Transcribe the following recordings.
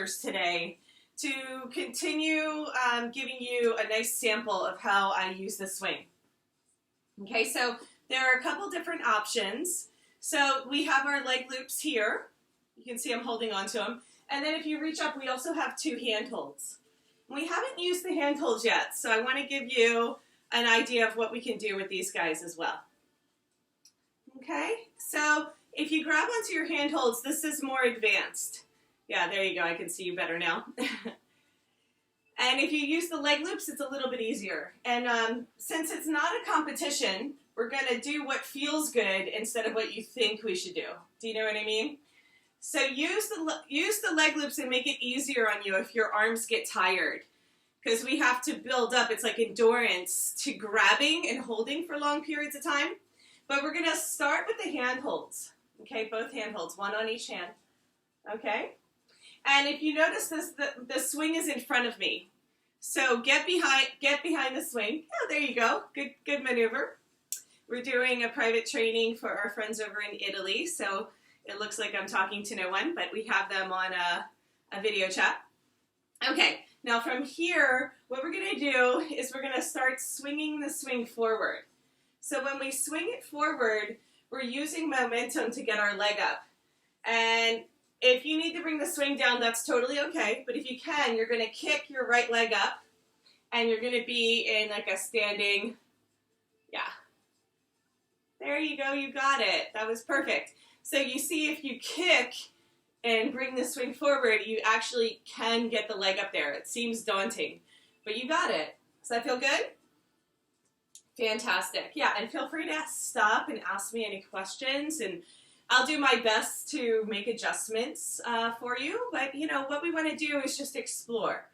pictures today to continue giving you a nice sample of how I use the swing. Okay, so there are a couple different options. So we have our leg loops here. You can see I'm holding on to them. And then if you reach up, we also have two hand holds. We haven't used the hand holds yet, so I want to give you an idea of what we can do with these guys as well. Okay, so if you grab onto your hand holds, this is more advanced. Yeah, there you go. I can see you better now. And if you use the leg loops, it's a little bit easier. And since it's not a competition, we're going to do what feels good instead of what you think we should do. Do you know what I mean? So use the leg loops and make it easier on you if your arms get tired. Because we have to build up, it's like endurance to grabbing and holding for long periods of time. But we're going to start with the hand holds. Okay, both hand holds, one on each hand. Okay? And if you notice this, the swing is in front of me. So get behind the swing. Oh, there you go. Good maneuver. We're doing a private training for our friends over in Italy, so it looks like I'm talking to no one, but we have them on a video chat. Okay, now from here, what we're going to do is we're going to start swinging the swing forward. So when we swing it forward, we're using momentum to get our leg up. And if you need to bring the swing down, that's totally okay. But if you can, you're going to kick your right leg up, and you're going to be in like a standing, yeah. There you go, you got it. That was perfect. So you see if you kick and bring the swing forward, you actually can get the leg up there. It seems daunting, but you got it. Does that feel good? Fantastic. Yeah, and feel free to stop and ask me any questions, and I'll do my best to make adjustments for you, but you know, what we want to do is just explore.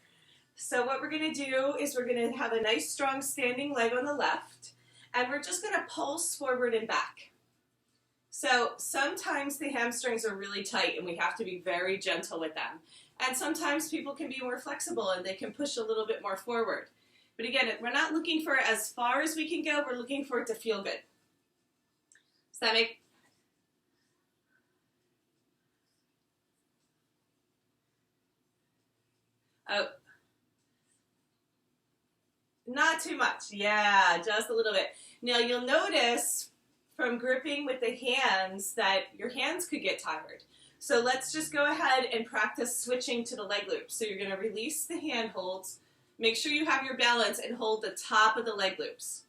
So what we're going to do is we're going to have a nice strong standing leg on the left, and we're just going to pulse forward and back. So sometimes the hamstrings are really tight and we have to be very gentle with them. And sometimes people can be more flexible and they can push a little bit more forward. But again, we're not looking for as far as we can go, we're looking for it to feel good. Does that make... Oh. Not too much. Yeah, just a little bit. Now you'll notice from gripping with the hands that your hands could get tired. So let's just go ahead and practice switching to the leg loops. So you're going to release the hand holds. Make sure you have your balance and hold the top of the leg loops.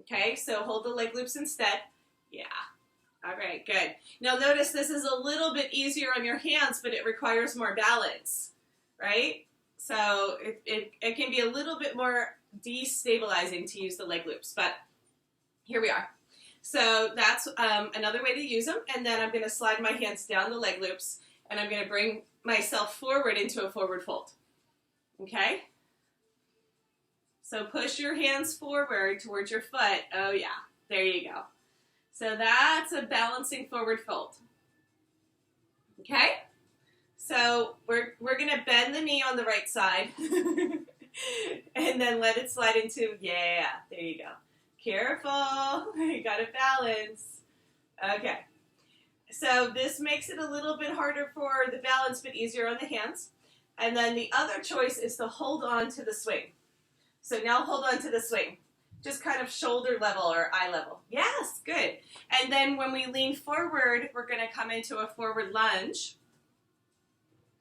Okay, so hold the leg loops instead. Yeah. All right, good. Now notice this is a little bit easier on your hands, but it requires more balance, right? So it can be a little bit more destabilizing to use the leg loops, but here we are. So that's another way to use them, and then I'm going to slide my hands down the leg loops, and I'm going to bring myself forward into a forward fold. Okay? So push your hands forward towards your foot. Oh yeah, there you go. So that's a balancing forward fold. Okay? So we're going to bend the knee on the right side and then let it slide into, yeah, there you go. Careful, you got to balance. Okay. So this makes it a little bit harder for the balance, but easier on the hands. And then the other choice is to hold on to the swing. So now hold on to the swing. Just kind of shoulder level or eye level. Yes, good. And then when we lean forward, we're going to come into a forward lunge.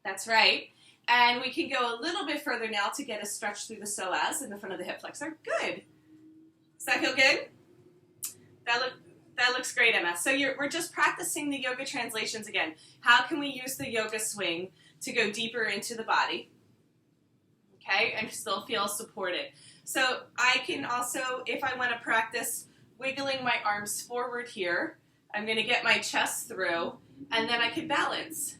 That's right. And we can go a little bit further now to get a stretch through the psoas in the front of the hip flexor. Good. Does that feel good? That looks great, Emma. So we're just practicing the yoga translations again. How can we use the yoga swing to go deeper into the body? Okay, and still feel supported. So I can also, if I want to practice wiggling my arms forward here, I'm going to get my chest through, and then I can balance.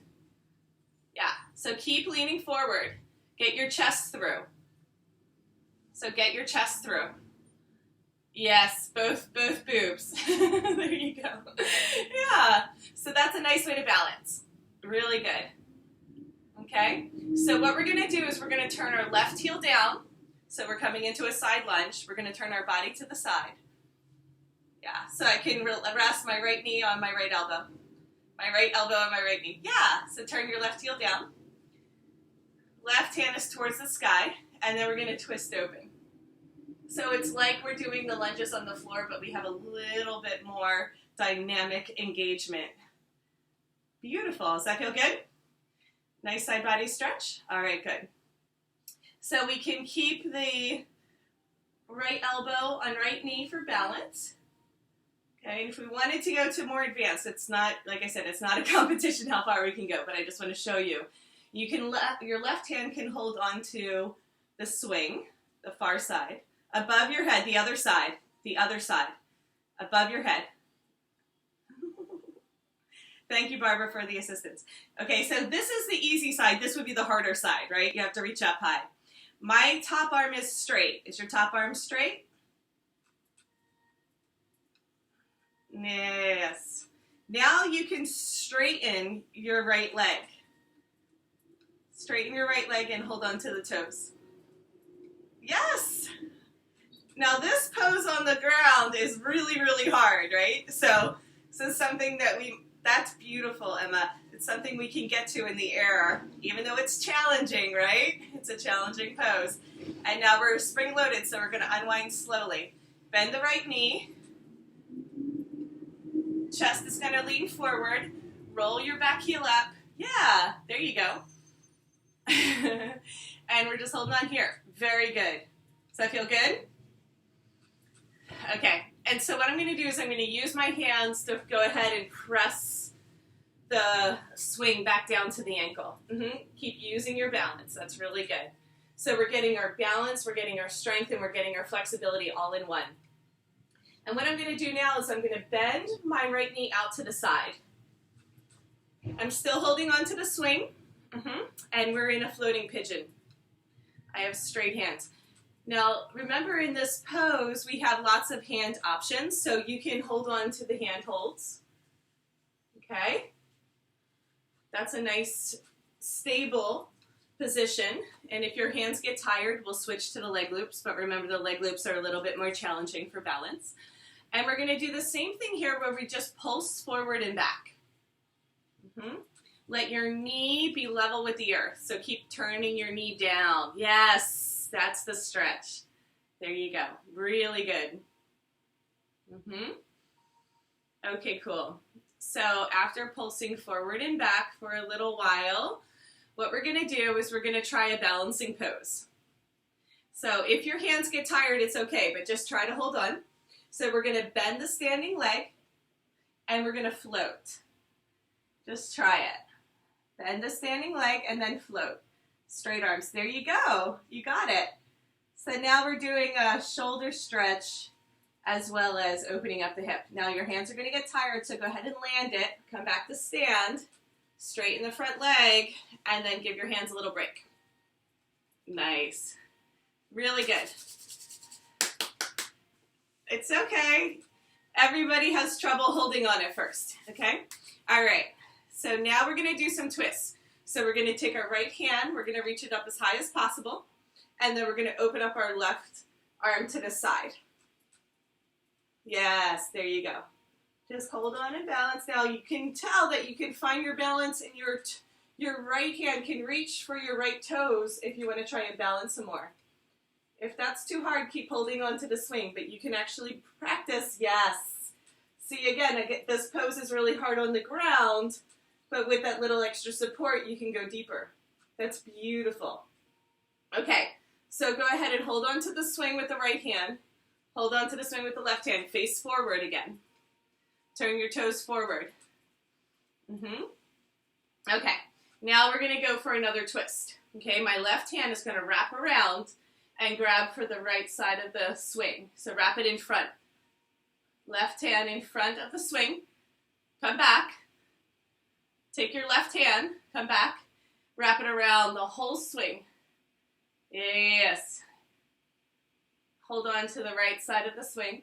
Yeah, so keep leaning forward. Get your chest through. So get your chest through. Yes, both boobs. There you go. Yeah, so that's a nice way to balance. Really good. Okay, so what we're going to do is we're going to turn our left heel down. So we're coming into a side lunge. We're going to turn our body to the side. Yeah, so I can rest my right knee on my right elbow. My right elbow on my right knee. Yeah, so turn your left heel down. Left hand is towards the sky, and then we're going to twist open. So it's like we're doing the lunges on the floor, but we have a little bit more dynamic engagement. Beautiful. Does that feel good? Nice side body stretch? All right, good. So we can keep the right elbow on right knee for balance. Okay, and if we wanted to go to more advanced, it's not, like I said, it's not a competition how far we can go, but I just want to show you. You can your left hand can hold on to the swing, the far side, above your head, the other side, above your head. Thank you, Barbara, for the assistance. Okay, so this is the easy side. This would be the harder side, right? You have to reach up high. My top arm is straight. Is your top arm straight? Yes. Now you can straighten your right leg. Straighten your right leg and hold on to the toes. Yes. Now this pose on the ground is really, really hard, right? So something that that's beautiful, Emma. It's something we can get to in the air, even though it's challenging, right? It's a challenging pose. And now we're spring loaded, so we're gonna unwind slowly. Bend the right knee. Chest is gonna lean forward. Roll your back heel up. Yeah, there you go. And we're just holding on here. Very good. Does that feel good? Okay, and so what I'm going to do is I'm going to use my hands to go ahead and press the swing back down to the ankle. Keep using your balance. That's really good. So we're getting our balance, we're getting our strength, and we're getting our flexibility all in one. And what I'm going to do now is I'm going to bend my right knee out to the side. I'm still holding on to the swing. And we're in a floating pigeon. I have straight hands. Now, remember in this pose, we have lots of hand options, so you can hold on to the hand holds. Okay? That's a nice, stable position. And if your hands get tired, we'll switch to the leg loops, but remember the leg loops are a little bit more challenging for balance. And we're going to do the same thing here where we just pulse forward and back. Let your knee be level with the earth. So keep turning your knee down. Yes, that's the stretch. There you go. Really good. Okay, cool. So after pulsing forward and back for a little while, what we're going to do is we're going to try a balancing pose. So if your hands get tired, it's okay, but just try to hold on. So we're going to bend the standing leg, and we're going to float. Just try it. Bend the standing leg and then float. Straight arms. There you go. You got it. So now we're doing a shoulder stretch as well as opening up the hip. Now your hands are going to get tired, so go ahead and land it. Come back to stand. Straighten the front leg and then give your hands a little break. Nice. Really good. It's okay. Everybody has trouble holding on at first. Okay? All right. So now we're going to do some twists. So we're going to take our right hand, we're going to reach it up as high as possible, and then we're going to open up our left arm to the side. Yes, there you go. Just hold on and balance. Now you can tell that you can find your balance and your right hand can reach for your right toes if you want to try and balance some more. If that's too hard, keep holding on to the swing, but you can actually practice. Yes. See, again, this pose is really hard on the ground, but with that little extra support, you can go deeper. That's beautiful. Okay, so go ahead and hold on to the swing with the right hand. Hold on to the swing with the left hand. Face forward again. Turn your toes forward. Okay, now we're going to go for another twist. Okay, my left hand is going to wrap around and grab for the right side of the swing. So wrap it in front. Left hand in front of the swing. Come back. Take your left hand, come back, wrap it around the whole swing. Yes. Hold on to the right side of the swing.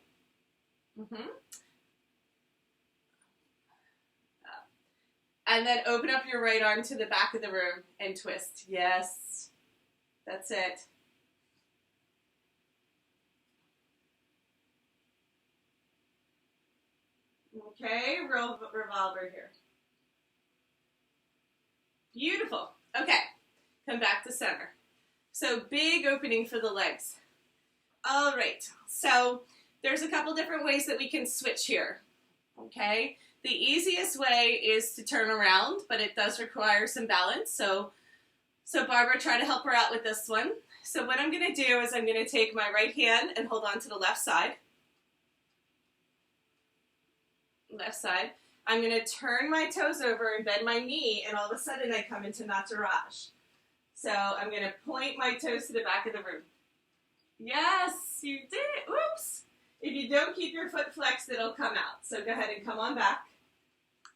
And then open up your right arm to the back of the room and twist. Yes. That's it. Okay, revolver here. Beautiful. Okay, Come back to center. So big opening for the legs. All right, so there's a couple different ways that we can switch here, okay? The easiest way is to turn around, but it does require some balance. So Barbara, try to help her out with this one. So what I'm going to do is I'm going to take my right hand and hold on to the left side. Left side. I'm going to turn my toes over and bend my knee, and all of a sudden I come into Nataraj. So I'm going to point my toes to the back of the room. Yes, you did it. Oops. If you don't keep your foot flexed, it'll come out. So go ahead and come on back.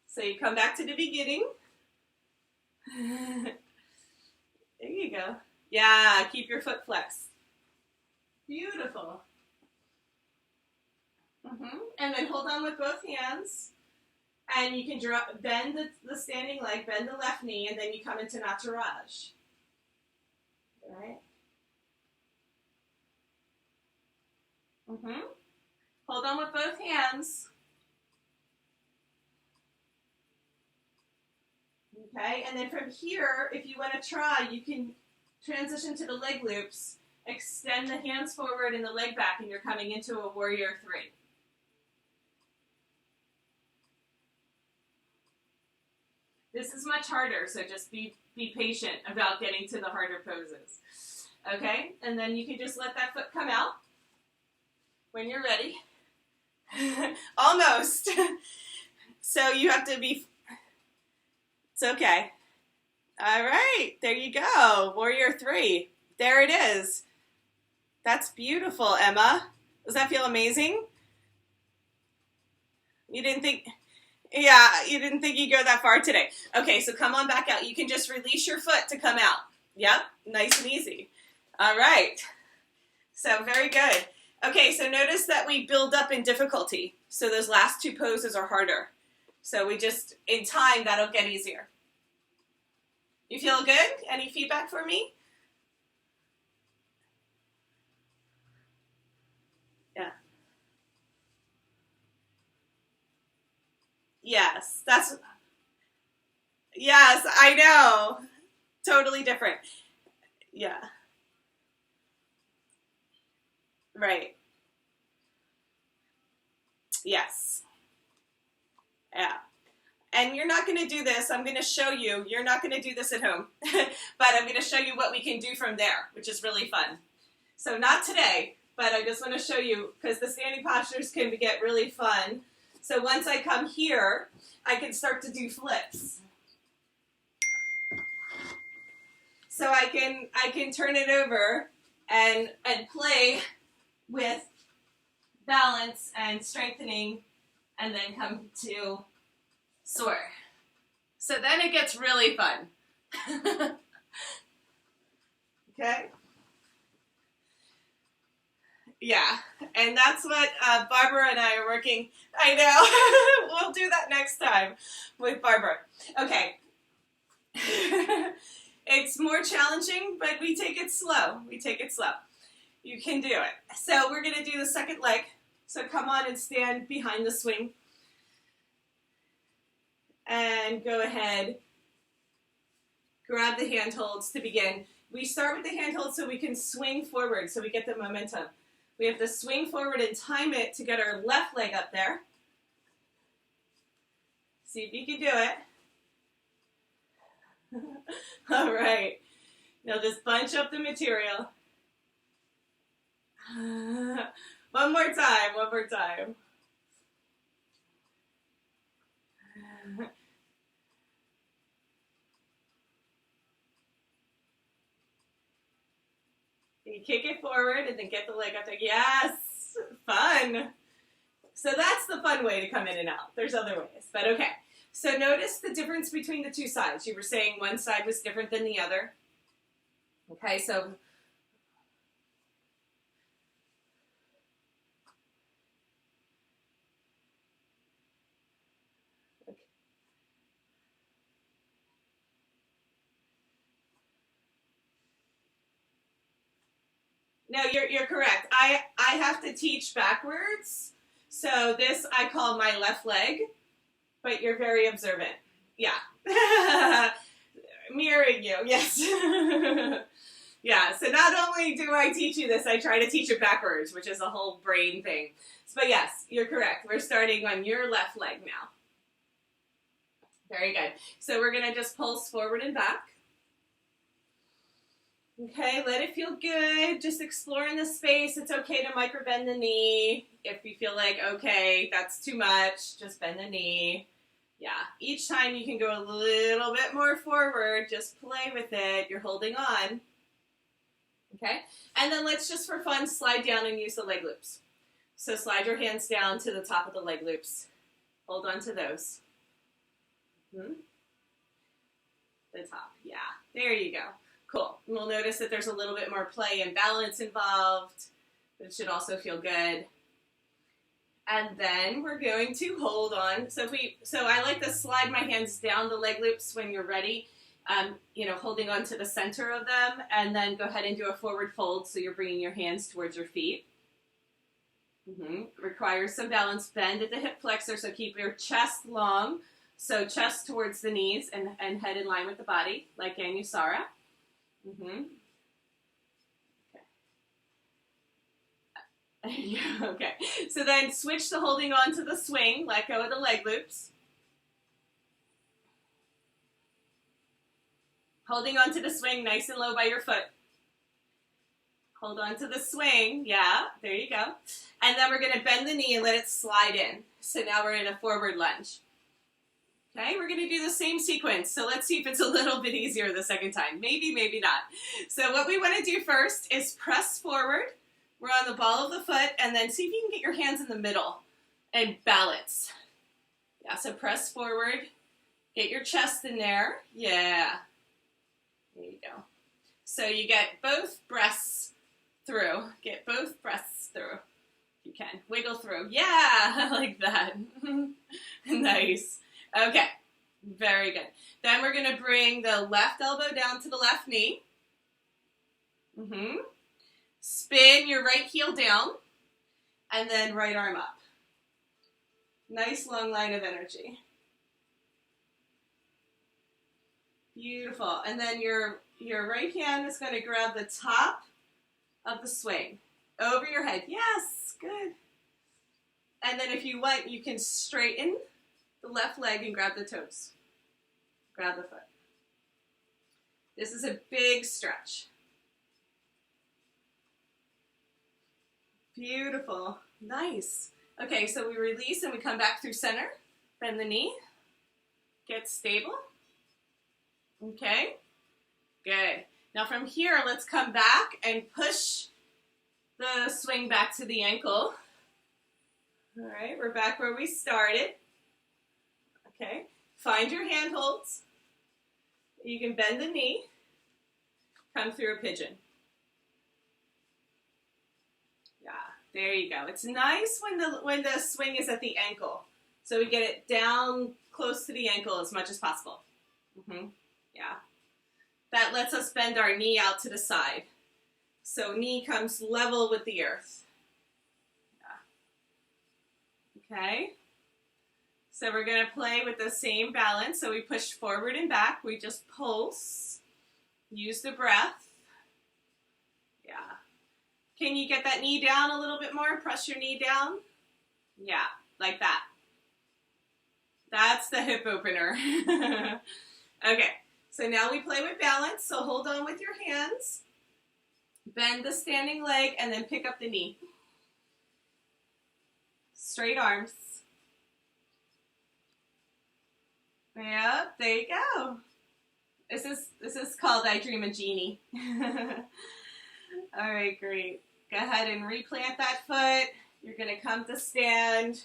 So you come back to the beginning. There you go. Yeah, keep your foot flexed. Beautiful. And then hold on with both hands. And you can bend the standing leg, bend the left knee, and then you come into Nataraj. All right? Hold on with both hands. Okay, and then from here, if you want to try, you can transition to the leg loops, extend the hands forward and the leg back, and you're coming into a warrior 3. This is much harder, so just be patient about getting to the harder poses. Okay, and then you can just let that foot come out when you're ready. Almost. So you have to be, it's okay. All right, there you go, warrior 3. There it is. That's beautiful, Emma. Does that feel amazing? You didn't think you'd go that far today. Okay, so come on back out. You can just release your foot to come out. Yep, nice and easy. All right, so very good. Okay, so notice that we build up in difficulty. So those last 2 poses are harder. So we just, in time, that'll get easier. You feel good? Any feedback for me? Yeah. Yes, yes, I know. Totally different. Yeah. Right. Yes. Yeah. And you're not going to do this. I'm going to show you. You're not going to do this at home. But I'm going to show you what we can do from there, which is really fun. So not today, but I just want to show you, because the standing postures can get really fun. So once I come here, I can start to do flips. So I can turn it over and play with balance and strengthening, and then come to soar. So then it gets really fun. Okay? Yeah, and that's what Barbara and I are working. I know. We'll do that next time with Barbara. Okay. It's more challenging, but we take it slow. We take it slow. You can do it. So we're going to do the second leg. So come on and stand behind the swing. And go ahead. Grab the handholds to begin. We start with the handholds so we can swing forward, so we get the momentum. We have to swing forward and time it to get our left leg up there. See if you can do it. All right. Now just bunch up the material. One more time, one more time. You kick it forward and then get the leg up there. Yes, fun. So that's the fun way to come in and out. There's other ways, but okay. So notice the difference between the 2 sides. You were saying one side was different than the other. Okay, so no, you're correct. I have to teach backwards. So this I call my left leg, but you're very observant. Yeah. mirroring you, yes. Yeah, so not only do I teach you this, I try to teach it backwards, which is a whole brain thing. But yes, you're correct. We're starting on your left leg now. Very good. So we're going to just pulse forward and back. Okay, let it feel good. Just exploring the space. It's okay to micro bend the knee. If you feel like, okay, that's too much, just bend the knee. Yeah, each time you can go a little bit more forward. Just play with it. You're holding on. Okay, and then let's just for fun slide down and use the leg loops. So slide your hands down to the top of the leg loops. Hold on to those. The top, yeah, there you go. Cool. And we'll notice that there's a little bit more play and balance involved, but it should also feel good. And then we're going to hold on. So I like to slide my hands down the leg loops when you're ready, holding on to the center of them, and then go ahead and do a forward fold so you're bringing your hands towards your feet. Requires some balance. Bend at the hip flexor, so keep your chest long. So chest towards the knees and head in line with the body, like Anusara. Okay. So then switch to holding on to the swing. Let go of the leg loops. Holding on to the swing nice and low by your foot. Hold on to the swing. Yeah, there you go. And then we're going to bend the knee and let it slide in. So now we're in a forward lunge. Okay, we're going to do the same sequence. So let's see if it's a little bit easier the second time. Maybe, maybe not. So what we want to do first is press forward. We're on the ball of the foot, and then see if you can get your hands in the middle and balance. Yeah, so press forward. Get your chest in there. Yeah. There you go. So you get both breasts through. Get both breasts through. If you can. Wiggle through. Yeah, I like that. Nice. Okay, very good. Then we're going to bring the left elbow down to the left knee. Spin your right heel down, and then right arm up. Nice long line of energy. Beautiful. And then your right hand is going to grab the top of the swing over your head. Yes, good. And then if you want, you can straighten the left leg and grab the toes. Grab the foot. This is a big stretch. Beautiful. Nice. Okay, so we release and we come back through center. Bend the knee. Get stable. Okay. Good. Now from here, let's come back and push the swing back to the ankle. All right, we're back where we started. Okay, find your handholds. You can bend the knee, come through a pigeon. Yeah, there you go. It's nice when the swing is at the ankle, so we get it down close to the ankle as much as possible. Yeah, that lets us bend our knee out to the side, so knee comes level with the earth. Yeah. Okay. So we're going to play with the same balance. So we push forward and back. We just pulse. Use the breath. Yeah. Can you get that knee down a little bit more? Press your knee down. Yeah, like that. That's the hip opener. Okay, so now we play with balance. So hold on with your hands. Bend the standing leg and then pick up the knee. Straight arms. Yep, there you go. This is called I Dream a Genie. All right, great. Go ahead and replant that foot. You're going to come to stand.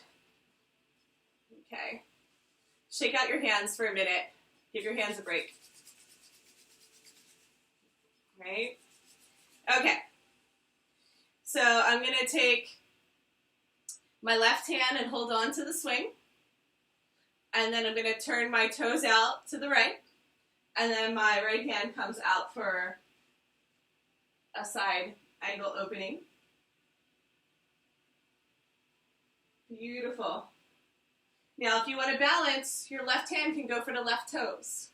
Okay. Shake out your hands for a minute. Give your hands a break. Right? Okay. So I'm going to take my left hand and hold on to the swing. And then I'm going to turn my toes out to the right. And then my right hand comes out for a side angle opening. Beautiful. Now, if you want to balance, your left hand can go for the left toes.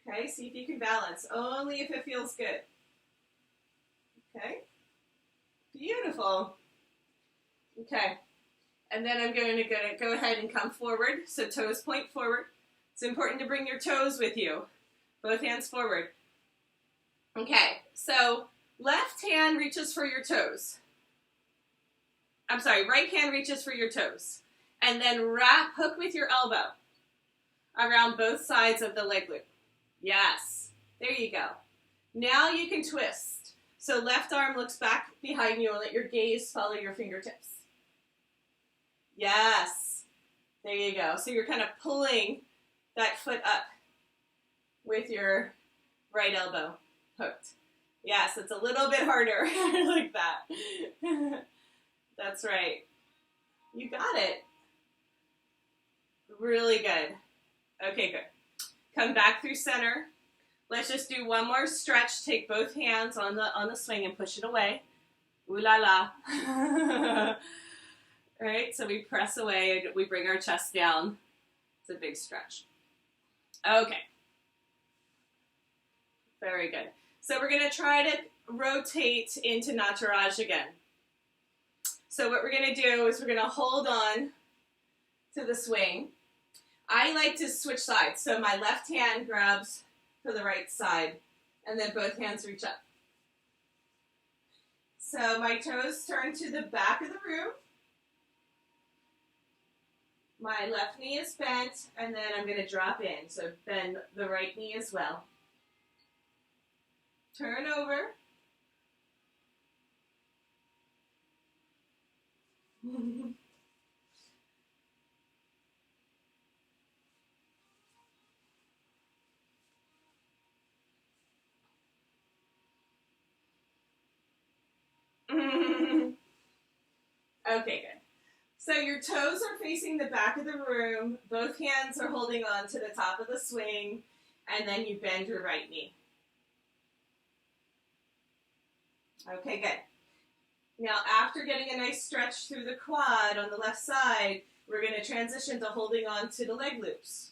Okay, see if you can balance, only if it feels good. Okay, beautiful. Okay, and then I'm going to go ahead and come forward, so toes point forward. It's important to bring your toes with you, both hands forward. Okay, so left hand reaches for your toes. I'm sorry, right hand reaches for your toes. And then hook with your elbow around both sides of the leg loop. Yes, there you go. Now you can twist. So left arm looks back behind you and let your gaze follow your fingertips. Yes, there you go. So you're kind of pulling that foot up with your right elbow hooked. Yes, it's a little bit harder like that. That's right. You got it. Really good. Okay, good. Come back through center. Let's just do one more stretch. Take both hands on the swing and push it away. Ooh la la. All right, so we press away and we bring our chest down. It's a big stretch. Okay. Very good. So we're going to try to rotate into Nataraj again. So what we're going to do is we're going to hold on to the swing. I like to switch sides. So my left hand grabs for the right side, and then both hands reach up. So my toes turn to the back of the room. My left knee is bent, and then I'm going to drop in. So bend the right knee as well. Turn over. Okay, good. So your toes are facing the back of the room. Both hands are holding on to the top of the swing, and then you bend your right knee. Okay, good. Now, after getting a nice stretch through the quad on the left side, we're going to transition to holding on to the leg loops.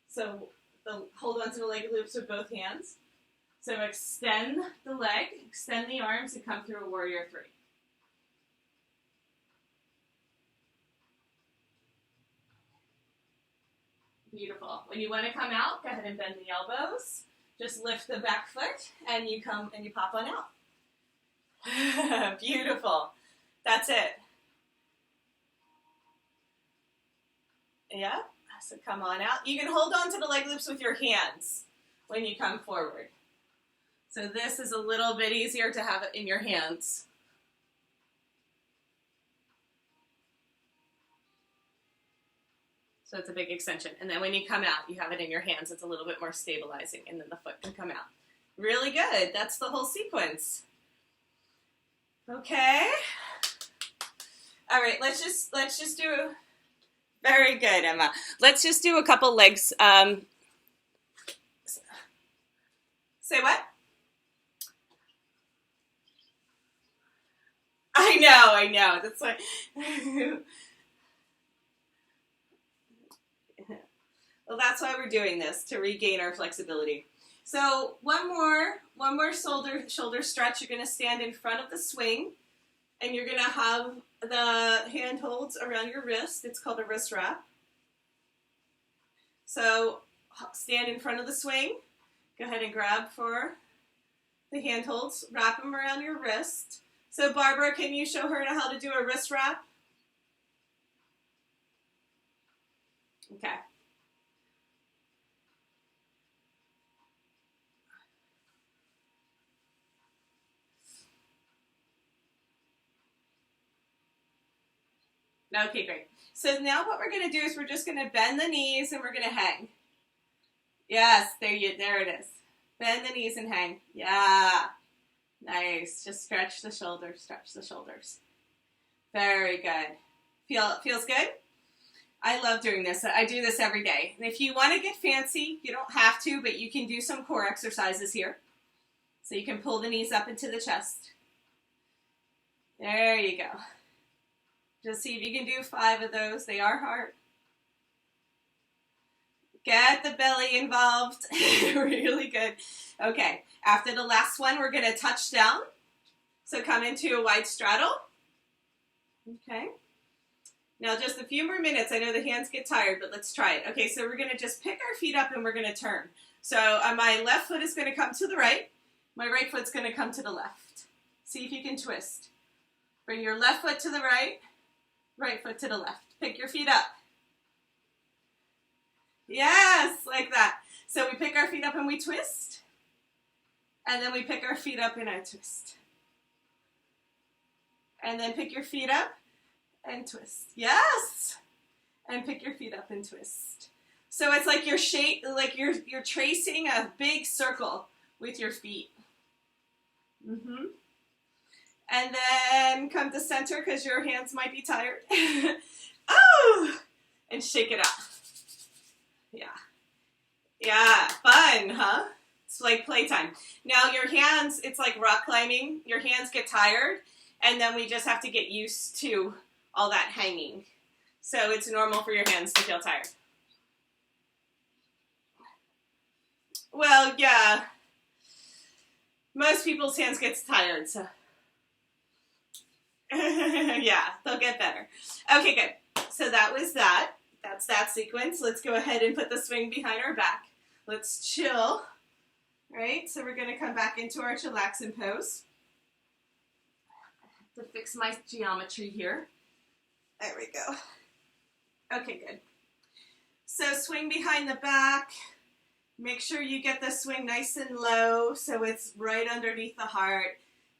So hold on to the leg loops with both hands. So extend the leg, extend the arms, and come through a warrior three. Beautiful. When you want to come out, go ahead and bend the elbows. Just lift the back foot, and you come and you pop on out. Beautiful. That's it. Yeah. So come on out. You can hold on to the leg loops with your hands when you come forward. So this is a little bit easier to have it in your hands. So it's a big extension. And then when you come out, you have it in your hands. It's a little bit more stabilizing, and then the foot can come out. Really good. That's the whole sequence. Okay. All right, let's just do, very good, Emma. Let's just do a couple legs. Say what? I know. That's why. Well, that's why we're doing this, to regain our flexibility. So one more shoulder stretch. You're going to stand in front of the swing, and you're going to have the hand holds around your wrist. It's called a wrist wrap. So stand in front of the swing. Go ahead and grab for the hand holds. Wrap them around your wrist. So Barbara, can you show her how to do a wrist wrap? Okay. Okay, great. So now what we're going to do is we're just going to bend the knees and we're going to hang. Yes, there it is. Bend the knees and hang. Yeah. Nice. Just stretch the shoulders, stretch the shoulders. Very good. Feels good? I love doing this. I do this every day. And if you want to get fancy, you don't have to, but you can do some core exercises here. So you can pull the knees up into the chest. There you go. Just see if you can do 5 of those. They are hard. Get the belly involved. Really good. Okay, after the last one, we're going to touch down. So come into a wide straddle. Okay. Now just a few more minutes. I know the hands get tired, but let's try it. Okay, so we're going to just pick our feet up and we're going to turn. So my left foot is going to come to the right. My right foot's going to come to the left. See if you can twist. Bring your left foot to the right, right foot to the left. Pick your feet up. Yes, like that. So we pick our feet up and we twist. And then we pick our feet up and I twist. And then pick your feet up and twist. Yes. And pick your feet up and twist. So it's like you're tracing a big circle with your feet. And then come to center because your hands might be tired. Oh! And shake it up. Yeah. Yeah, fun, huh? It's like playtime. Now your hands, it's like rock climbing. Your hands get tired, and then we just have to get used to all that hanging. So it's normal for your hands to feel tired. Well, yeah. Most people's hands get tired, so. Yeah, they'll get better. Okay, good. So that was that. That's that sequence. Let's go ahead and put the swing behind our back. Let's chill. Right? So we're going to come back into our chillaxing pose. I have to fix my geometry here. There we go. Okay, good. So swing behind the back. Make sure you get the swing nice and low so it's right underneath the heart.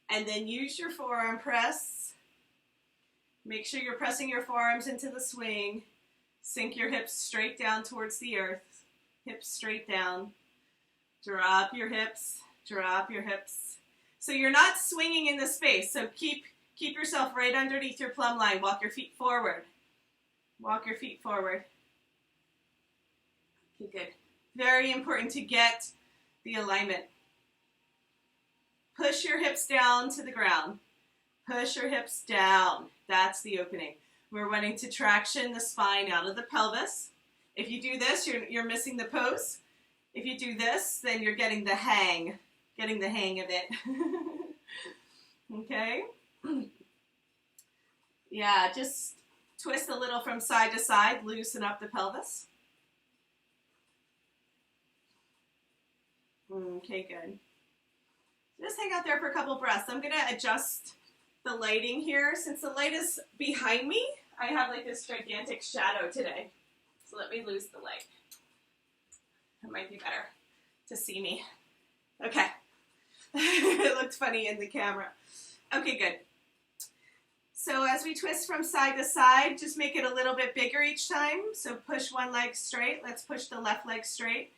And then use your forearm press. Make sure you're pressing your forearms into the swing. Sink your hips straight down towards the earth. Hips straight down. Drop your hips. Drop your hips. So you're not swinging in the space. So keep yourself right underneath your plumb line. Walk your feet forward. Walk your feet forward. Okay, good. Very important to get the alignment. Push your hips down to the ground. Push your hips down. That's the opening. We're wanting to traction the spine out of the pelvis. If you do this, you're missing the pose. If you do this, then you're getting the hang of it. Okay? Yeah, just twist a little from side to side, loosen up the pelvis. Okay, good. Just hang out there for a couple breaths. I'm going to adjust the lighting here. Since the light is behind me, I have like this gigantic shadow today. So let me lose the light. It might be better to see me. Okay. It looked funny in the camera. Okay, good. So as we twist from side to side, just make it a little bit bigger each time. So push one leg straight. Let's push the left leg straight.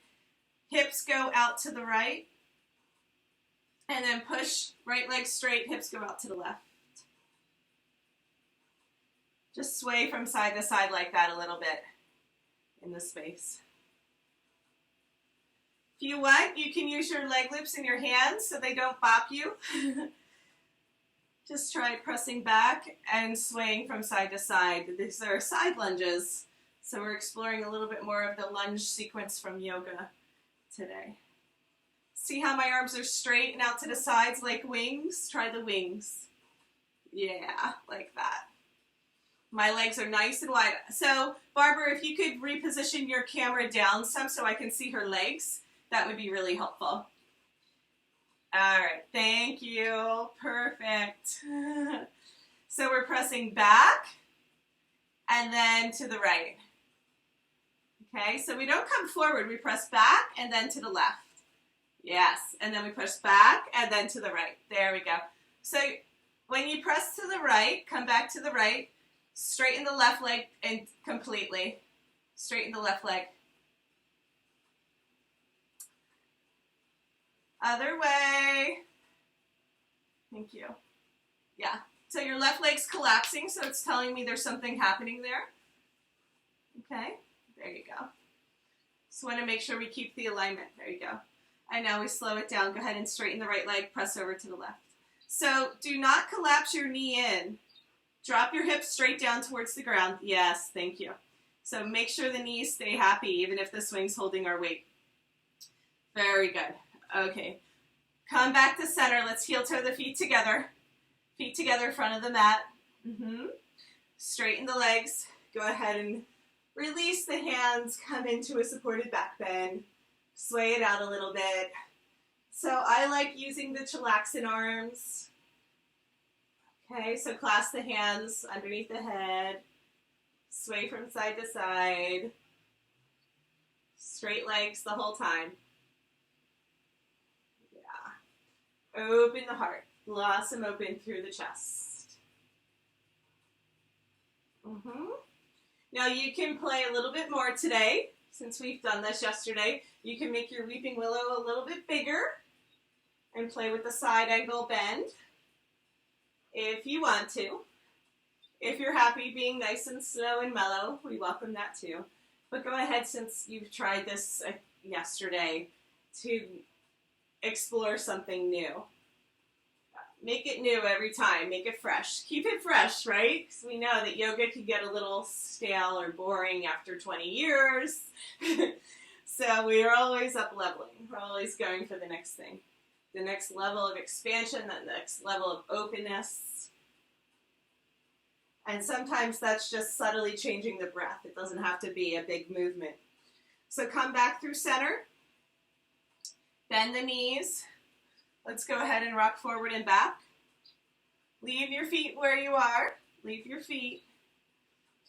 Hips go out to the right. And then push right leg straight, hips go out to the left. Just sway from side to side like that a little bit in the space. If you want, you can use your leg loops in your hands so they don't bop you. Just try pressing back and swaying from side to side. These are side lunges, so we're exploring a little bit more of the lunge sequence from yoga today. See how my arms are straight and out to the sides like wings? Try the wings. Yeah, like that. My legs are nice and wide. So, Barbara, if you could reposition your camera down some so I can see her legs, that would be really helpful. All right, thank you. Perfect. So we're pressing back and then to the right. Okay, so we don't come forward. We press back and then to the left. Yes, and then we push back and then to the right. There we go. So when you press to the right, come back to the right, straighten the left leg and completely. Straighten the left leg. Other way. Thank you. Yeah, so your left leg's collapsing, so it's telling me there's something happening there. Okay, there you go. Just want to make sure we keep the alignment. There you go. And now we slow it down. Go ahead and straighten the right leg, press over to the left. So do not collapse your knee in. Drop your hips straight down towards the ground. Yes, thank you. So make sure the knees stay happy, even if the swing's holding our weight. Very good. Okay. Come back to center. Let's heel toe the feet together. Feet together in front of the mat. Straighten the legs. Go ahead and release the hands. Come into a supported back bend. Sway it out a little bit. So I like using the chillaxin arms. Okay, so clasp the hands underneath the head. Sway from side to side. Straight legs the whole time. Yeah. Open the heart. Blossom open through the chest. Now you can play a little bit more today, since we've done this yesterday. You can make your weeping willow a little bit bigger and play with the side angle bend if you want to. If you're happy being nice and slow and mellow, we welcome that too. But go ahead, since you've tried this yesterday, to explore something new. Make it new every time. Make it fresh. Keep it fresh, right? Because we know that yoga can get a little stale or boring after 20 years. So we are always up leveling. We're always going for the next thing. The next level of expansion, the next level of openness. And sometimes that's just subtly changing the breath. It doesn't have to be a big movement. So come back through center. Bend the knees. Let's go ahead and rock forward and back. Leave your feet where you are. Leave your feet.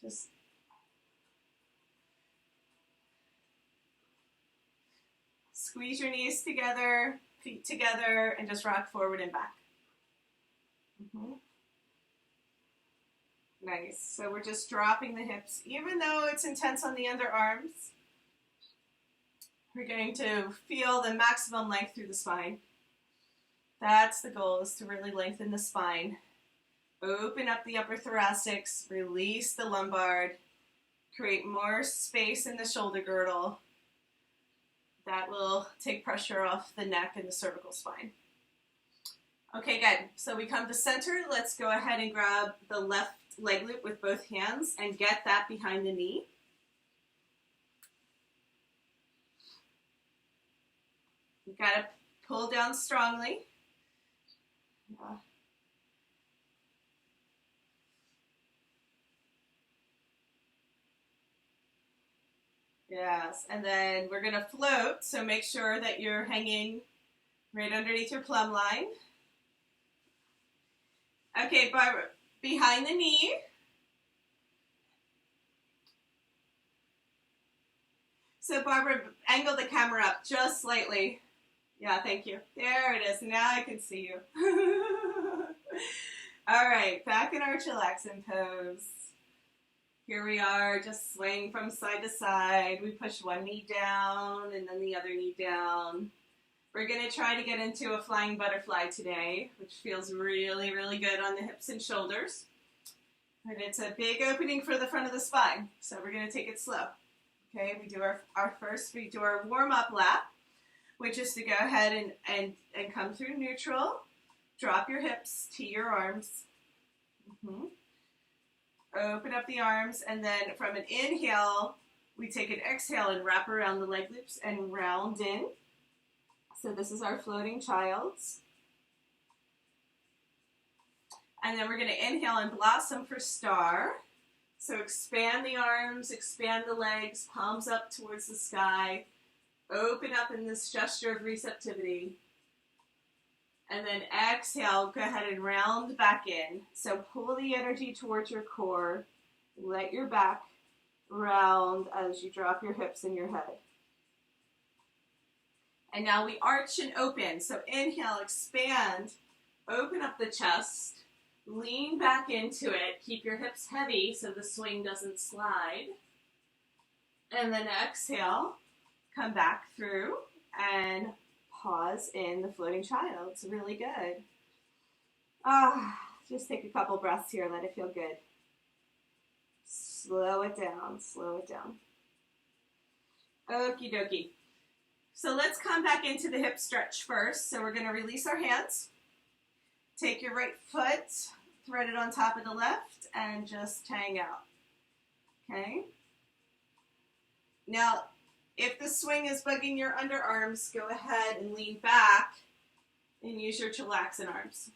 Just squeeze your knees together, feet together, and just rock forward and back. Nice. So we're just dropping the hips. Even though it's intense on the underarms, we're going to feel the maximum length through the spine. That's the goal, is to really lengthen the spine. Open up the upper thoracics, release the lumbar, create more space in the shoulder girdle. That will take pressure off the neck and the cervical spine. Okay, good. So we come to center. Let's go ahead and grab the left leg loop with both hands and get that behind the knee. You've got to pull down strongly. Yes, and then we're going to float, so make sure that you're hanging right underneath your plumb line. Okay, Barbara, behind the knee. So Barbara, angle the camera up just slightly. Yeah, thank you. There it is. Now I can see you. All right, back in our chillaxin pose. Here we are, just swaying from side to side. We push one knee down and then the other knee down. We're going to try to get into a flying butterfly today, which feels really, really good on the hips and shoulders. And it's a big opening for the front of the spine, so we're going to take it slow. Okay, we do we do our warm-up lap, which is to go ahead and come through neutral. Drop your hips, tee your arms. Open up the arms, and then from an inhale, we take an exhale and wrap around the leg loops and round in. So this is our floating child's. And then we're going to inhale and blossom for star. So expand the arms, expand the legs, palms up towards the sky. Open up in this gesture of receptivity. And then exhale, go ahead and round back in. So pull the energy towards your core. Let your back round as you drop your hips and your head. And now we arch and open. So inhale, expand, open up the chest, lean back into it. Keep your hips heavy so the swing doesn't slide. And then exhale, come back through and pause in the floating child. It's really good. Just take a couple breaths here. Let it feel good. Slow it down. Slow it down. Okie dokie. So let's come back into the hip stretch first. So we're going to release our hands. Take your right foot, thread it on top of the left, and just hang out. Okay? Now, if the swing is bugging your underarms, go ahead and lean back and use your chillaxin arms.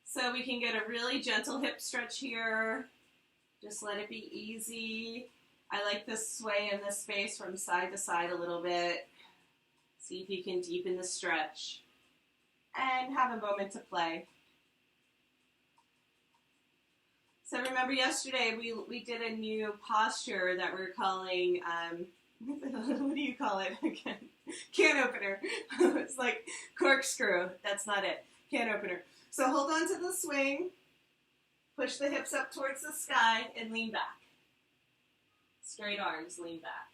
So we can get a really gentle hip stretch here. Just let it be easy. I like to sway in this space from side to side a little bit. See if you can deepen the stretch. And have a moment to play. So remember yesterday we did a new posture that we're calling, what do you call it again? Can opener. It's like corkscrew. That's not it. Can opener. So hold on to the swing, push the hips up towards the sky, and lean back. Straight arms, lean back.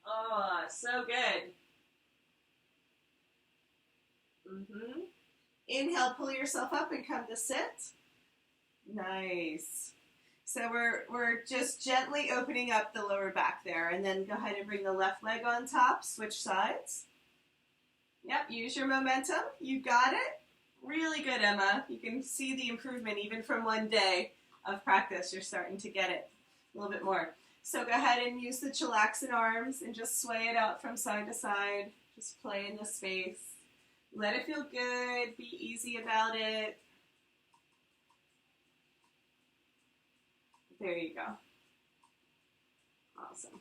Oh, so good. Inhale, pull yourself up and come to sit. Nice. So we're just gently opening up the lower back there, and then go ahead and bring the left leg on top, switch sides. Yep, use your momentum. You got it. Really good, Emma. You can see the improvement even from one day of practice. You're starting to get it a little bit more. So go ahead and use the chillaxin arms and just sway it out from side to side. Just play in the space. Let it feel good. Be easy about it. There you go. Awesome.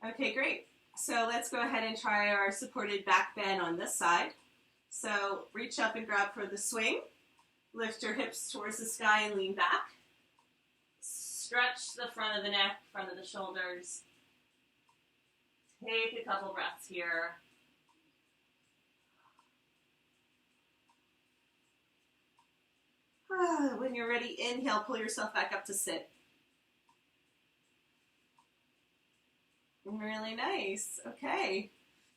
Okay, great. So let's go ahead and try our supported back bend on this side. So reach up and grab for the swing. Lift your hips towards the sky and lean back. Stretch the front of the neck, front of the shoulders. Take a couple breaths here. When you're ready, inhale, pull yourself back up to sit. Really nice. Okay.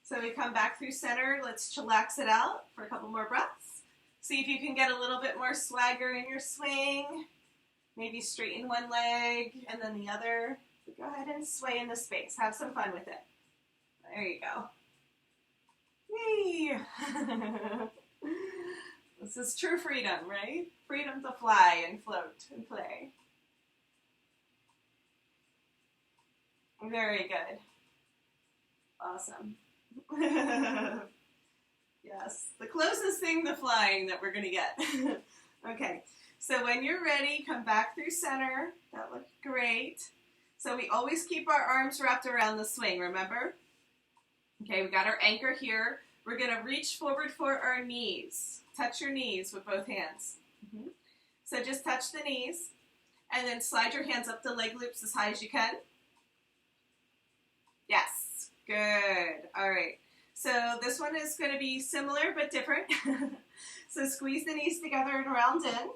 So we come back through center. Let's chillax it out for a couple more breaths. See if you can get a little bit more swagger in your swing. Maybe straighten one leg and then the other. So go ahead and sway in the space. Have some fun with it. There you go. Yay! This is true freedom, right? Freedom to fly and float and play. Very good. Awesome. Yes, the closest thing to flying that we're going to get. Okay, so when you're ready, come back through center. That looked great. So we always keep our arms wrapped around the swing, remember? Okay, we got our anchor here. We're going to reach forward for our knees. Touch your knees with both hands. So just touch the knees, and then slide your hands up the leg loops as high as you can. Yes, good. All right. So this one is going to be similar but different. So squeeze the knees together and round in.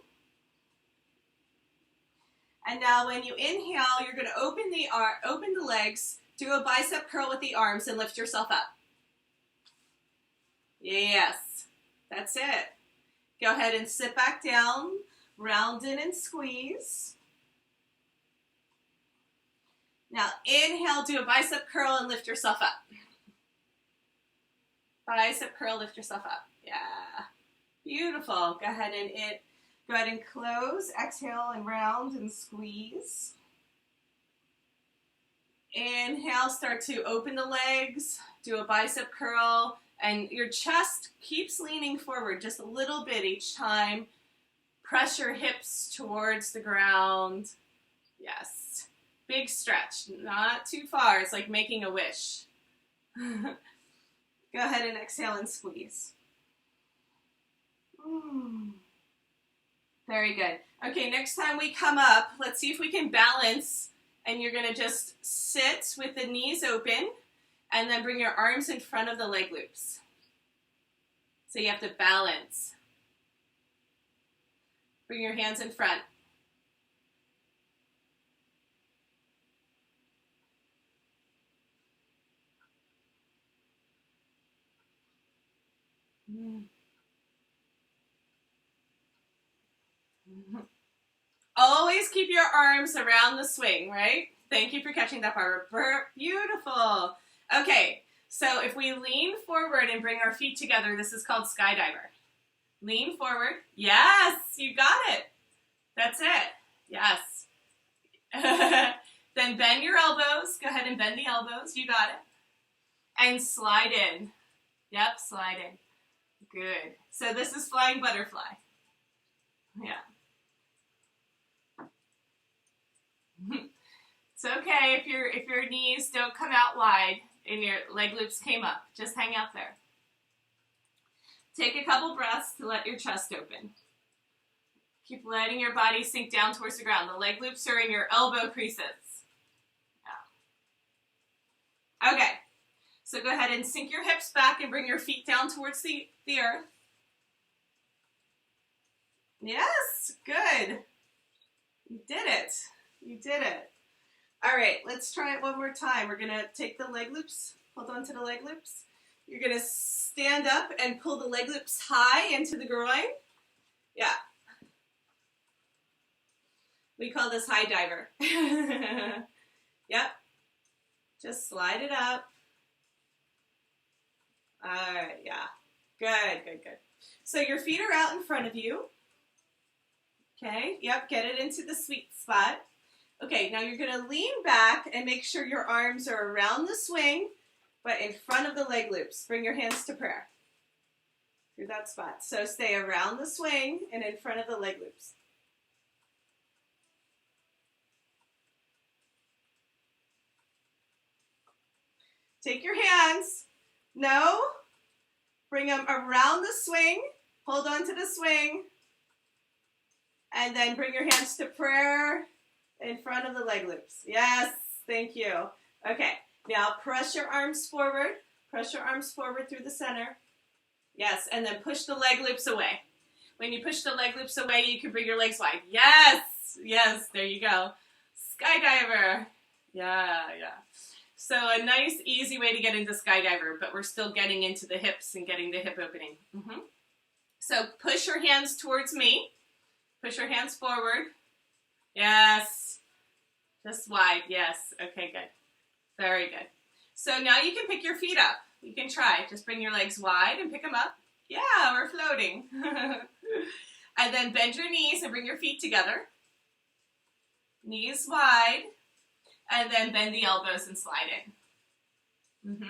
And now when you inhale, you're going to open the legs, do a bicep curl with the arms, and lift yourself up. Yes, that's it. Go ahead and sit back down, round in and squeeze. Now inhale, do a bicep curl and lift yourself up. Bicep curl, lift yourself up. Yeah, beautiful. Go ahead and close. Exhale and round and squeeze. Inhale, start to open the legs, do a bicep curl, and your chest keeps leaning forward just a little bit each time. Press your hips towards the ground. Yes. Big stretch, not too far. It's like making a wish. Go ahead and exhale and squeeze. Very good. Okay, next time we come up, let's see if we can balance. And you're going to just sit with the knees open and then bring your arms in front of the leg loops. So you have to balance. Bring your hands in front. Always keep your arms around the swing, right? Thank you for catching that part. Beautiful. Okay, So if we lean forward and bring our feet together, this is called skydiver. Lean forward. Yes, you got it. That's it. Yes. Then bend your elbows. Go ahead and bend the elbows. You got it. And slide in. Yep, slide in. Good. So this is flying butterfly. Yeah. It's okay if your knees don't come out wide and your leg loops came up. Just hang out there. Take a couple breaths to let your chest open. Keep letting your body sink down towards the ground. The leg loops are in your elbow creases. Yeah. Okay. So go ahead and sink your hips back and bring your feet down towards the earth. Yes, good. You did it. You did it. All right, let's try it one more time. We're going to take the leg loops. Hold on to the leg loops. You're going to stand up and pull the leg loops high into the groin. Yeah. We call this high diver. Yep. Just slide it up. All right, yeah. Good, good, good. So your feet are out in front of you. Okay, yep, get it into the sweet spot. Okay, now you're going to lean back and make sure your arms are around the swing, but in front of the leg loops. Bring your hands to prayer through that spot. So stay around the swing and in front of the leg loops. Take your hands. No. Bring them around the swing. Hold on to the swing. And then bring your hands to prayer in front of the leg loops. Yes, thank you. Okay, now press your arms forward. Press your arms forward through the center. Yes, and then push the leg loops away. When you push the leg loops away, you can bring your legs wide. Yes, yes, there you go. Skydiver. Yeah, yeah. So a nice, easy way to get into skydiver, but we're still getting into the hips and getting the hip opening. So push your hands towards me. Push your hands forward. Yes. Just wide. Yes. Okay, good. Very good. So now you can pick your feet up. You can try. Just bring your legs wide and pick them up. Yeah, we're floating. And then bend your knees and bring your feet together. Knees wide. And then bend the elbows and slide in.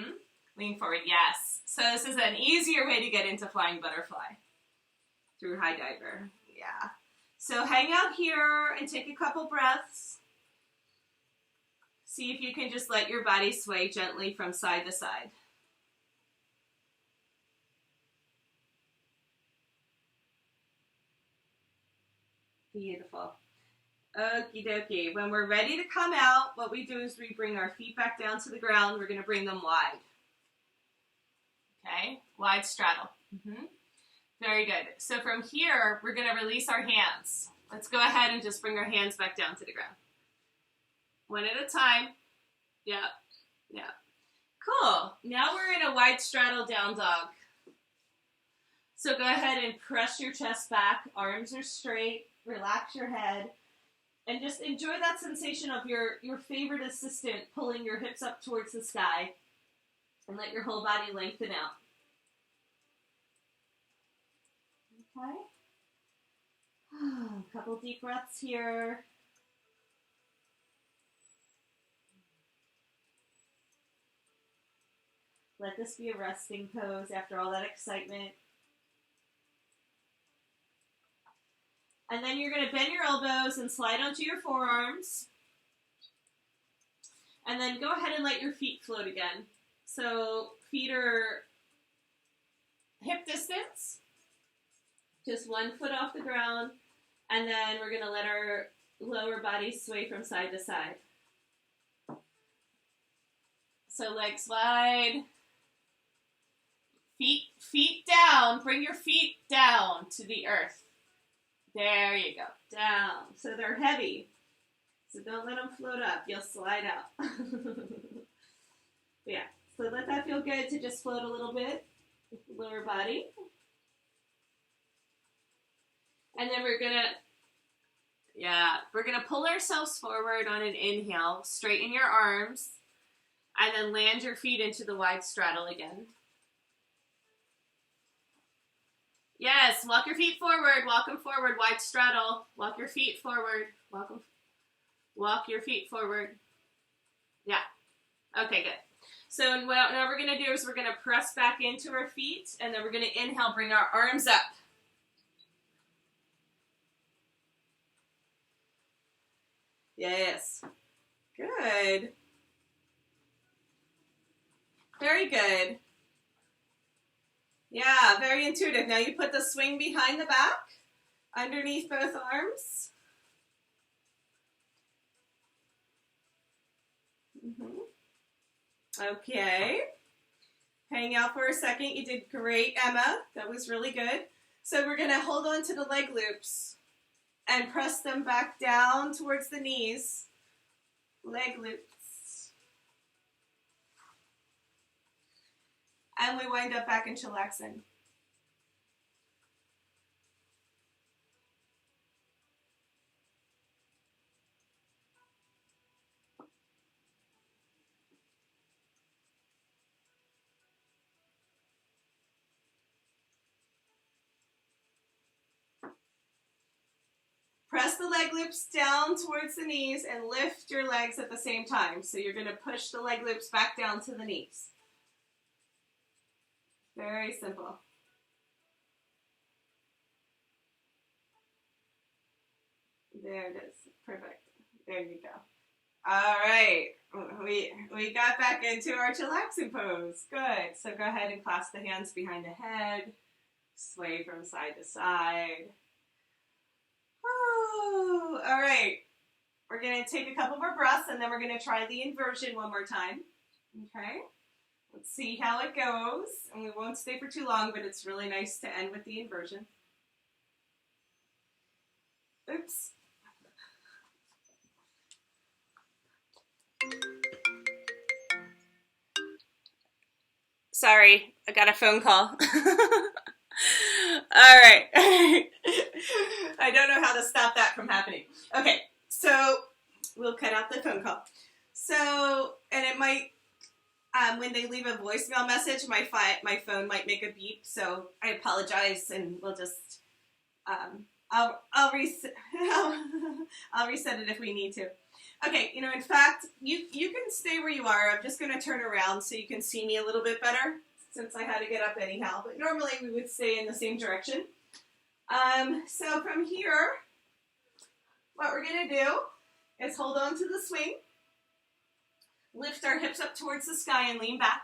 Lean forward. Yes. So this is an easier way to get into flying butterfly through high diver. Yeah. So hang out here and take a couple breaths. See if you can just let your body sway gently from side to side. Beautiful. Okie dokie. When we're ready to come out, what we do is we bring our feet back down to the ground. We're going to bring them wide. Okay? Wide straddle. Very good. So from here, we're going to release our hands. Let's go ahead and just bring our hands back down to the ground. One at a time. Yeah. Yeah. Cool. Now we're in a wide straddle down dog. So go ahead and press your chest back. Arms are straight. Relax your head. And just enjoy that sensation of your favorite assistant pulling your hips up towards the sky. And let your whole body lengthen out. Okay. A couple deep breaths here. Let this be a resting pose after all that excitement. And then you're going to bend your elbows and slide onto your forearms. And then go ahead and let your feet float again. So feet are hip distance. Just 1 foot off the ground. And then we're going to let our lower body sway from side to side. So legs wide. Feet down. Bring your feet down to the earth. There you go. Down. So they're heavy. So don't let them float up. You'll slide out. Yeah. So let that feel good to just float a little bit with the lower body. And then we're going to pull ourselves forward on an inhale. Straighten your arms. And then land your feet into the wide straddle again. Yes, walk your feet forward, walk them forward, wide straddle. Walk your feet forward, walk your feet forward. Yeah, okay, good. So what now we're gonna do is we're gonna press back into our feet, and then we're gonna inhale, bring our arms up. Yes, good. Very good. Yeah, very intuitive. Now you put the swing behind the back, underneath both arms. Okay. Hang out for a second. You did great, Emma. That was really good. So we're going to hold on to the leg loops and press them back down towards the knees. Leg loops. And we wind up back in chillaxing. Press the leg loops down towards the knees and lift your legs at the same time. So you're going to push the leg loops back down to the knees. Very simple. There it is. Perfect. There you go. All right. We got back into our chillaxing pose. Good. So go ahead and clasp the hands behind the head. Sway from side to side. Woo. All right. We're going to take a couple more breaths, and then we're going to try the inversion one more time. Okay. Let's see how it goes. And we won't stay for too long, but it's really nice to end with the inversion. Oops. Sorry, I got a phone call. All right. I don't know how to stop that from happening. Okay, so we'll cut out the phone call. So, and it might, when they leave a voicemail message, my phone might make a beep, so I apologize, and we'll just, I'll reset it if we need to. Okay, in fact, you can stay where you are. I'm just going to turn around so you can see me a little bit better, since I had to get up anyhow. But normally we would stay in the same direction. So from here, what we're going to do is hold on to the swing, lift our hips up towards the sky, and lean back.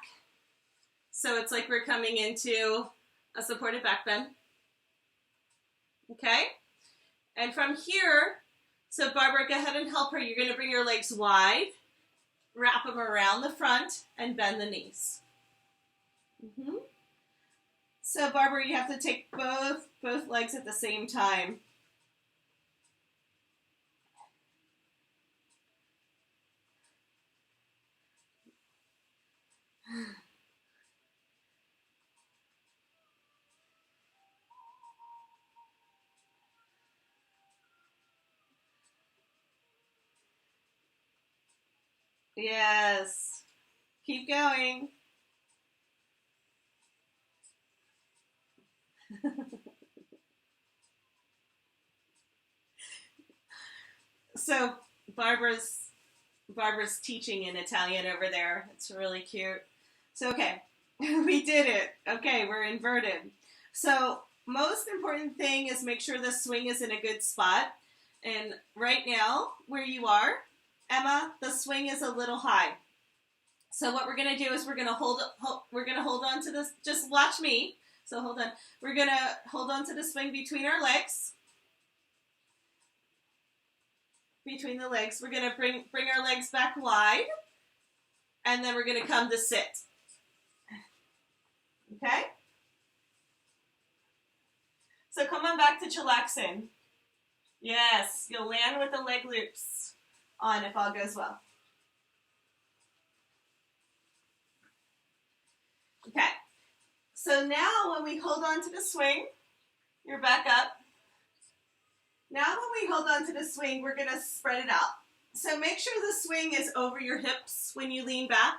So it's like we're coming into a supported back bend. Okay? And from here, so Barbara, go ahead and help her. You're going to bring your legs wide, wrap them around the front, and bend the knees. So Barbara, you have to take both legs at the same time. Yes. Keep going. So Barbara's teaching in Italian over there. It's really cute. So okay, we did it. Okay, we're inverted. So most important thing is make sure the swing is in a good spot. And right now, where you are, Emma, the swing is a little high. So what we're going to do is we're going to hold on to this. Just watch me. So hold on. We're going to hold on to the swing between our legs. Between the legs. We're going to bring our legs back wide. And then we're going to come to sit. Okay? So come on back to chillaxing. Yes, you'll land with the leg loops on if all goes well. Okay, so now when we hold on to the swing, you're back up. Now when we hold on to the swing, we're going to spread it out. So make sure the swing is over your hips when you lean back.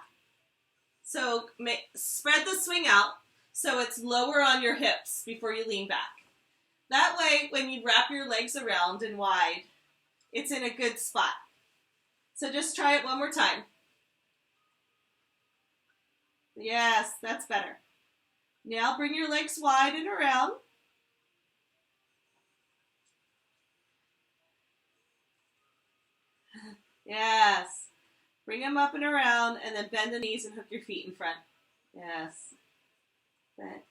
So spread the swing out so it's lower on your hips before you lean back. That way, when you wrap your legs around and wide, it's in a good spot. So just try it one more time. Yes, that's better. Now bring your legs wide and around. Yes. Bring them up and around, and then bend the knees and hook your feet in front. Yes. Bend.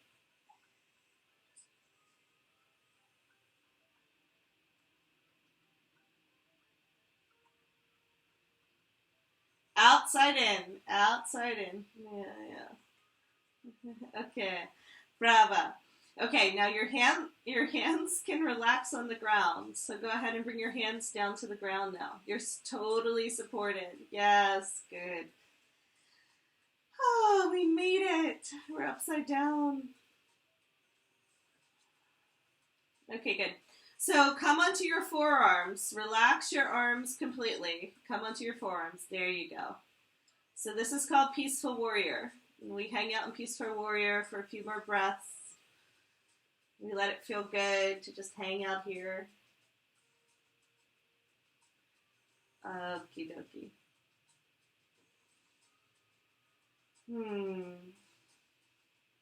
Outside in. Outside in. Yeah. Okay. Brava. Okay, now your hands can relax on the ground. So go ahead and bring your hands down to the ground now. You're totally supported. Yes, good. Oh, we made it. We're upside down. Okay, good. So come onto your forearms. Relax your arms completely. Come onto your forearms. There you go. So this is called Peaceful Warrior. We hang out in Peaceful Warrior for a few more breaths. We let it feel good to just hang out here. Okie dokie.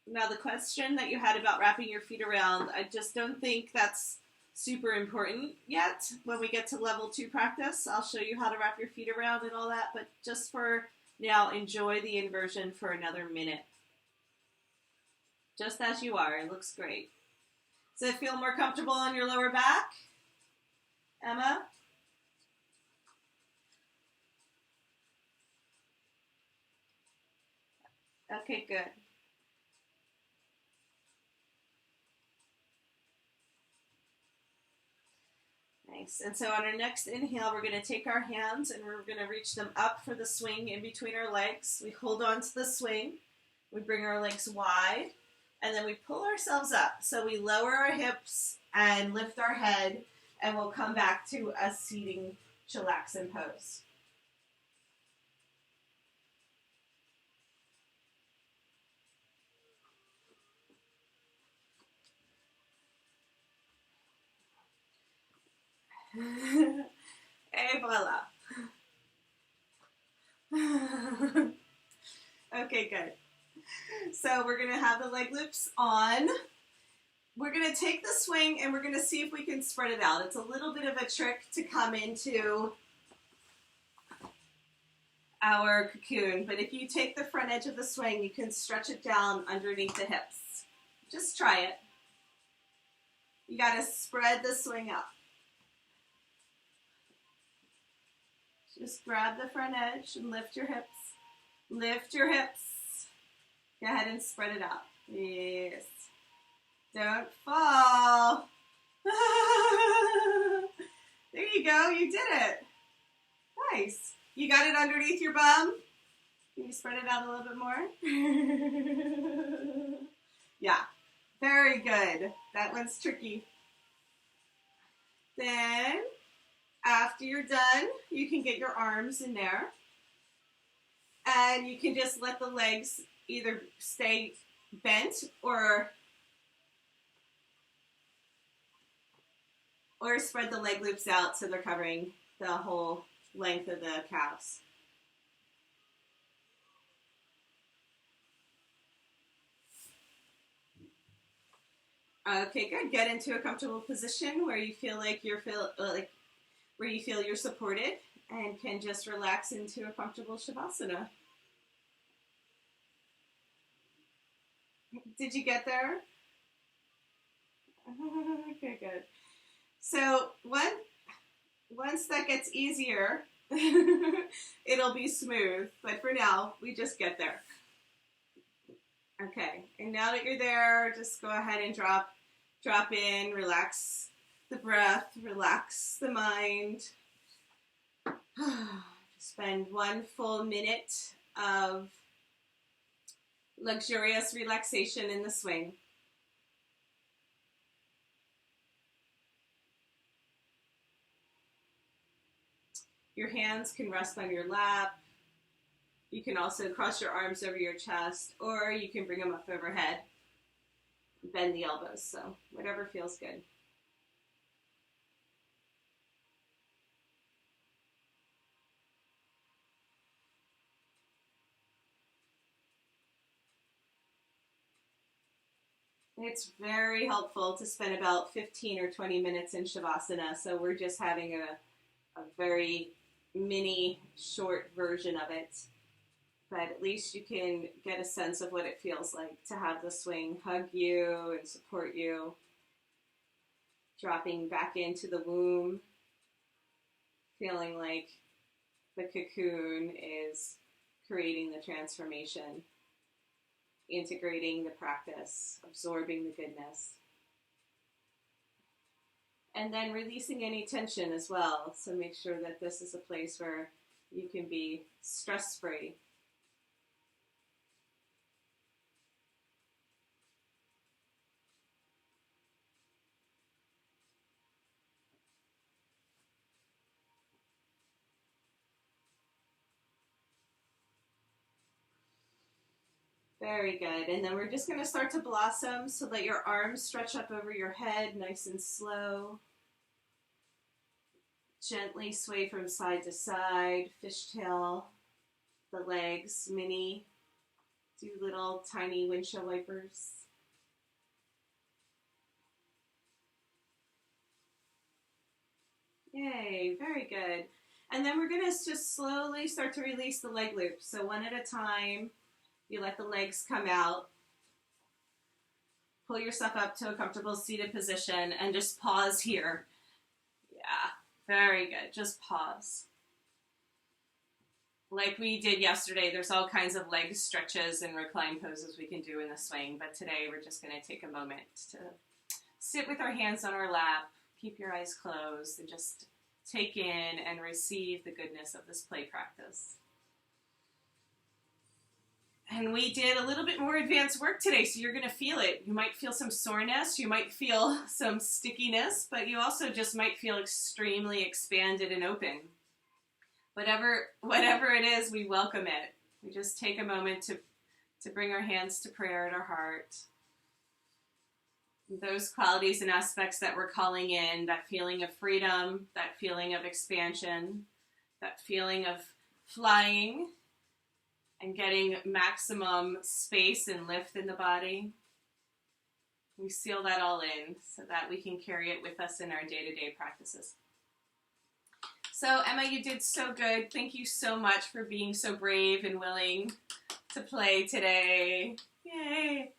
Now the question that you had about wrapping your feet around, I just don't think that's super important yet. When we get to level 2 practice, I'll show you how to wrap your feet around and all that, but just for now, enjoy the inversion for another minute. Just as you are, it looks great. Does it feel more comfortable on your lower back, Emma? Okay, good. Nice. And so on our next inhale, we're going to take our hands and we're going to reach them up for the swing in between our legs. We hold on to the swing. We bring our legs wide. And then we pull ourselves up. So we lower our hips and lift our head. And we'll come back to a seating chillaxin pose. Et voila. Okay, good. So we're going to have the leg loops on. We're going to take the swing and we're going to see if we can spread it out. It's a little bit of a trick to come into our cocoon, but if you take the front edge of the swing, you can stretch it down underneath the hips. Just try it. You got to spread the swing out. Just grab the front edge and lift your hips. Lift your hips. Go ahead and spread it out. Yes. Don't fall. There you go. You did it. Nice. You got it underneath your bum? Can you spread it out a little bit more? Yeah. Very good. That one's tricky. Then, after you're done, you can get your arms in there. And you can just let the legs either stay bent or spread the leg loops out so they're covering the whole length of the calves. Okay, good. Get into a comfortable position where you feel like you're supported and can just relax into a comfortable shavasana. Did you get there? Okay, good. So once that gets easier, it'll be smooth. But for now, we just get there. Okay, and now that you're there, just go ahead and drop in, relax the breath, relax the mind. Spend 1 full minute of luxurious relaxation in the swing. Your hands can rest on your lap. You can also cross your arms over your chest, or you can bring them up overhead. Bend the elbows, so whatever feels good. It's very helpful to spend about 15 or 20 minutes in Shavasana, so we're just having a very mini, short version of it. But at least you can get a sense of what it feels like to have the swing hug you and support you. Dropping back into the womb, feeling like the cocoon is creating the transformation, integrating the practice, absorbing the goodness. And then releasing any tension as well. So make sure that this is a place where you can be stress-free. Very good. And then we're just going to start to blossom so that your arms stretch up over your head, nice and slow. Gently sway from side to side, fishtail the legs, mini, do little tiny windshield wipers. Yay, very good. And then we're going to just slowly start to release the leg loops. So one at a time, you let the legs come out. Pull yourself up to a comfortable seated position and just pause here. Yeah, very good. Just pause. Like we did yesterday, there's all kinds of leg stretches and recline poses we can do in the swing, but today we're just going to take a moment to sit with our hands on our lap, keep your eyes closed, and just take in and receive the goodness of this play practice. And we did a little bit more advanced work today, so you're going to feel it. You might feel some soreness, you might feel some stickiness, but you also just might feel extremely expanded and open. Whatever it is, we welcome it. We just take a moment to bring our hands to prayer at our heart. Those qualities and aspects that we're calling in, that feeling of freedom, that feeling of expansion, that feeling of flying, and getting maximum space and lift in the body. We seal that all in so that we can carry it with us in our day-to-day practices. So Emma, you did so good. Thank you so much for being so brave and willing to play today. Yay!